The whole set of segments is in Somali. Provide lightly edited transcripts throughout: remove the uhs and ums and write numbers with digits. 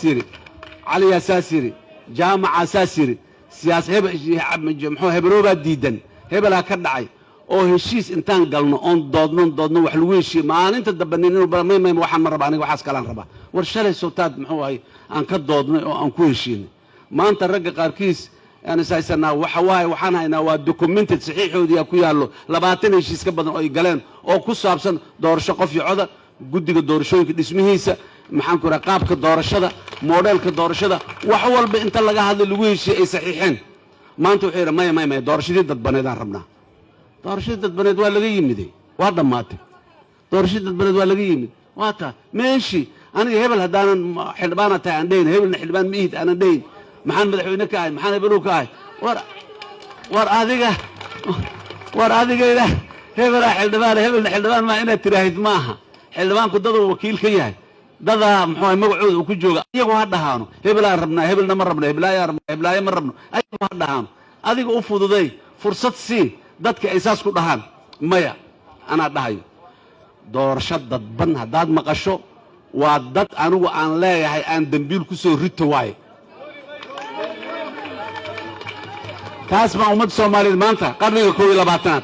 سيري علي أساسيري جامعة أساسيري سياسة محو هبروبا ديدن هبلا كدعي oo heshiis intaan galno on doodno wax lagu heshiis maalinta dabanino barnaamij waxaan marba aniga waxaas kala raba war shalay sootaad muxuu ahay aan ka doodnay oo aan ku heshiinay maanta ragga qaarkiis aan isaysanaa waxaan haynaa waa documented saxiixoodii ku yaalo 20 heshiis ka badan oo ay galeen oo ku saabsan doorasho qof iyo cod guddiga doorashooyinka dhismihiisa maxaan ku raaqay qaabka doorashada modelka doorashada wax walba inta laga hadlo lagu heshiis ay saxiixeen maanta wuxuu yiri may doorashadii dadbaneedaan rabnaa doorashada dadbaneed waa laga yimid waa dhamaatay doorashada dadbaneed waa laga yimid waa taa meeshii aniga hebel hadaanan xildhibaan tahay aan dheyn hebelna xildhibaan miid aan dheyn maxaan madaxweyne ka ahay maxaan hebel ka ahay war adiga hebel xildhibaan ma inaad tiraahid maaha xildhibaanku dad wakiil ka yahay dada muxuu magacooda uu ku jooga iyagu ha dhahaano hebel aan rabnaa hebelna ma rabno heblaaya ma rabno ayagu ha dhahaano adiga u fududay fursad sii dadka ay saas ku dhahaan maya ana dhahayo doorasho dadban hadaad maqasho waa dad anigu aan leeyahay aan dambiil ku soo rito waay taas ma ummad Soomaaliyeed maanta qarniga 12aad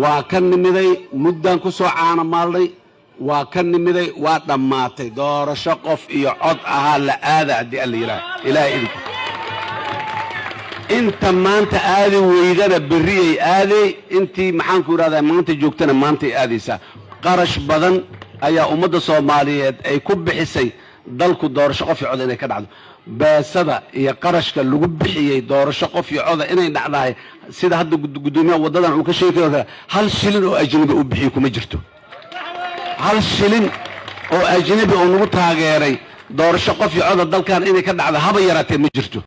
waa kan nimiday muddan ku soo caana maalday waa kan nimiday waa dhamaatay doorasho qof iyo cod aha la aada hadii ilaahay idin inta maanta aadi weydana berriyay aaday intii maxaan ku yiraahdaa maanta joogtana maanta aadaysa qarash badan ayaa ummadda Soomaaliyeed ay ku bixisay dalku doorasho qof iyo cod inay ka dhacdo baasada iyo qarashka lagu bixiyay doorasho qof iyo cod inay dhacdahay sida hadda gudoomiyaha wadadan uu ka sheegay hal shilin oo ajnabi u bixiyo kuma jirto hal shilin oo ajnabi oo nagu taageeray doorasho qof iyo cod dalkan inay ka dhacdo haba yaraatee ma jirto